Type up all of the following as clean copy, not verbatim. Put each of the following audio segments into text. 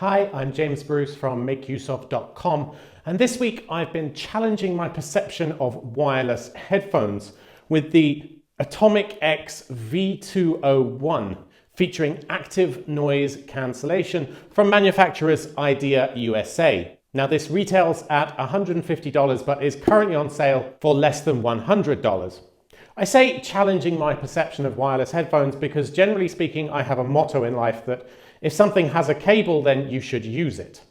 Hi, I'm James Bruce from MakeUseOf.com, and this week I've been challenging my perception of wireless headphones with the AtomicX V201 featuring active noise cancellation from manufacturers Idea USA. Now this retails at $150 but is currently on sale for less than $100. I say challenging my perception of wireless headphones because generally speaking I have a motto in life that if something has a cable then you should use it.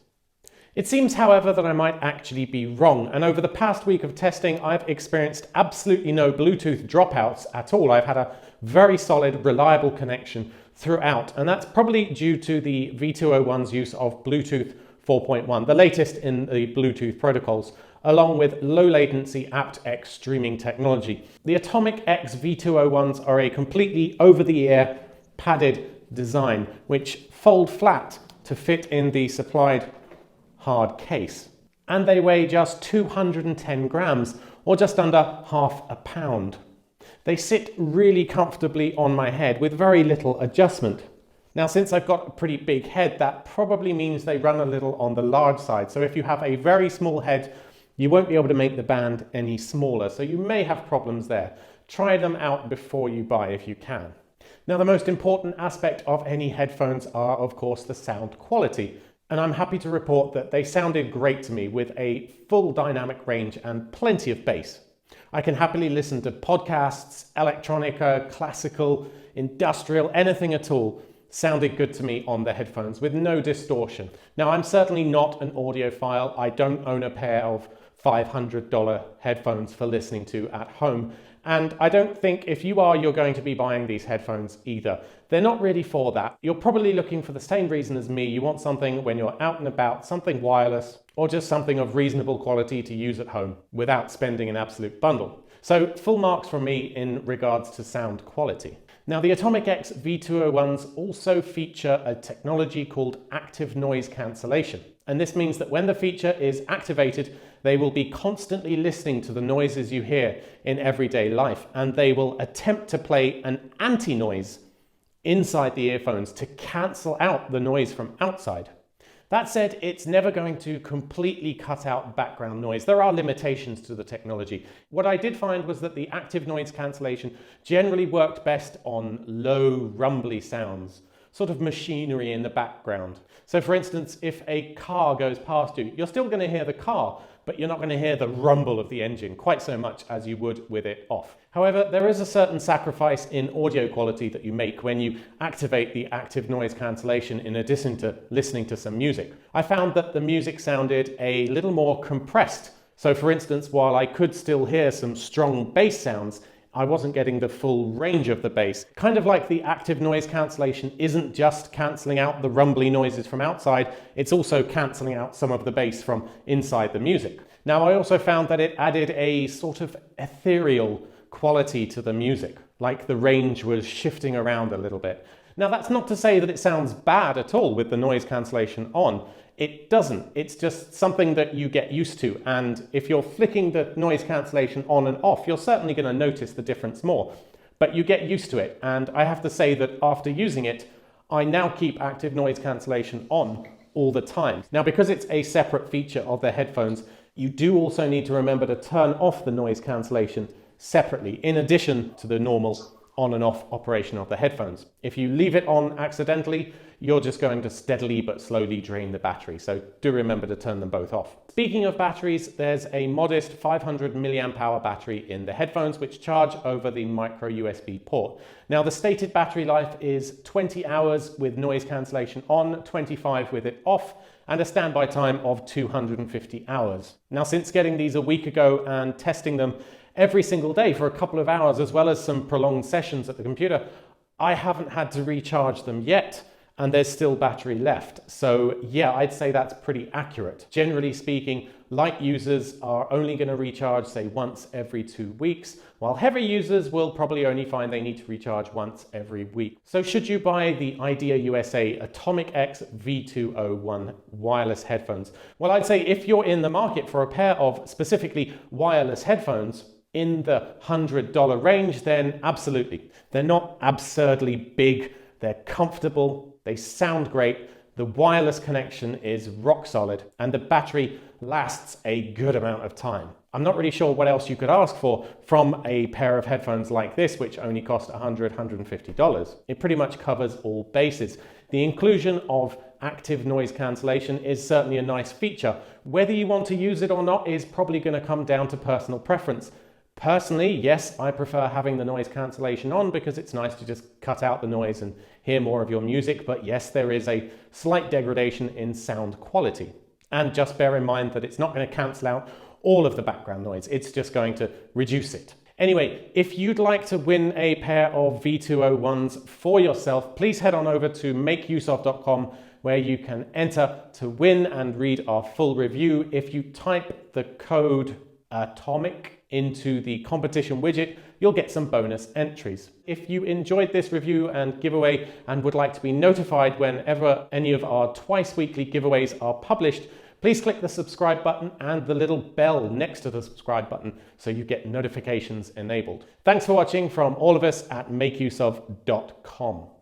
It seems however that I might actually be wrong, and over the past week of testing I've experienced absolutely no Bluetooth dropouts at all. I've had a very solid, reliable connection throughout, and that's probably due to the V201's use of Bluetooth 4.1, the latest in the Bluetooth protocols, along with low latency App X Streaming technology. The AtomicX V201s are a completely over-the-ear padded design which fold flat to fit in the supplied hard case. And they weigh just 210 grams, or just under half a pound. They sit really comfortably on my head with very little adjustment. Now, since I've got a pretty big head, that probably means they run a little on the large side. So if you have a very small head, you won't be able to make the band any smaller. So you may have problems there. Try them out before you buy if you can. Now, the most important aspect of any headphones are, of course, the sound quality. And I'm happy to report that they sounded great to me with a full dynamic range and plenty of bass. I can happily listen to podcasts, electronica, classical, industrial, anything at all sounded good to me on the headphones with no distortion. Now, I'm certainly not an audiophile. I don't own a pair of $500 headphones for listening to at home. And I don't think if you are, you're going to be buying these headphones either. They're not really for that. You're probably looking for the same reason as me. You want something when you're out and about, something wireless, or just something of reasonable quality to use at home without spending an absolute bundle. So full marks from me in regards to sound quality. Now the AtomicX V201s also feature a technology called active noise cancellation. And this means that when the feature is activated, they will be constantly listening to the noises you hear in everyday life, and they will attempt to play an anti-noise inside the earphones to cancel out the noise from outside. That said, it's never going to completely cut out background noise. There are limitations to the technology. What I did find was that the active noise cancellation generally worked best on low, rumbly sounds, sort of machinery in the background. So for instance, if a car goes past you, you're still going to hear the car, but you're not going to hear the rumble of the engine quite so much as you would with it off. However, there is a certain sacrifice in audio quality that you make when you activate the active noise cancellation in addition to listening to some music. I found that the music sounded a little more compressed. So for instance, while I could still hear some strong bass sounds, I wasn't getting the full range of the bass. Kind of like the active noise cancellation isn't just cancelling out the rumbly noises from outside, it's also cancelling out some of the bass from inside the music. Now, I also found that it added a sort of ethereal quality to the music, like the range was shifting around a little bit. Now, that's not to say that it sounds bad at all with the noise cancellation on. It doesn't. It's just something that you get used to. And if you're flicking the noise cancellation on and off, you're certainly going to notice the difference more. But you get used to it. And I have to say that after using it, I now keep active noise cancellation on all the time. Now, because it's a separate feature of the headphones, you do also need to remember to turn off the noise cancellation separately, in addition to the normal on and off operation of the headphones. If you leave it on accidentally, you're just going to steadily but slowly drain the battery. So do remember to turn them both off. Speaking of batteries, there's a modest 500 milliamp hour battery in the headphones which charge over the micro USB port. Now the stated battery life is 20 hours with noise cancellation on, 25 with it off, and a standby time of 250 hours. Now since getting these a week ago and testing them every single day for a couple of hours, as well as some prolonged sessions at the computer, I haven't had to recharge them yet, and there's still battery left. So yeah, I'd say that's pretty accurate. Generally speaking, light users are only going to recharge, say, once every 2 weeks, while heavy users will probably only find they need to recharge once every week. So should you buy the Idea USA AtomicX V201 wireless headphones? Well, I'd say if you're in the market for a pair of specifically wireless headphones, in the $100 range, then absolutely. They're not absurdly big, they're comfortable, they sound great, the wireless connection is rock solid, and the battery lasts a good amount of time. I'm not really sure what else you could ask for from a pair of headphones like this, which only cost $100, $150. It pretty much covers all bases. The inclusion of active noise cancellation is certainly a nice feature. Whether you want to use it or not is probably going to come down to personal preference. Personally, yes, I prefer having the noise cancellation on because it's nice to just cut out the noise and hear more of your music, but yes, there is a slight degradation in sound quality. And just bear in mind that it's not going to cancel out all of the background noise, it's just going to reduce it. Anyway, if you'd like to win a pair of V201s for yourself, please head on over to MakeUseOf.com where you can enter to win and read our full review. If you type the code ATOMIC into the competition widget, you'll get some bonus entries. If you enjoyed this review and giveaway and would like to be notified whenever any of our twice weekly giveaways are published, please click the subscribe button and the little bell next to the subscribe button so you get notifications enabled. Thanks for watching from all of us at MakeUseOf.com.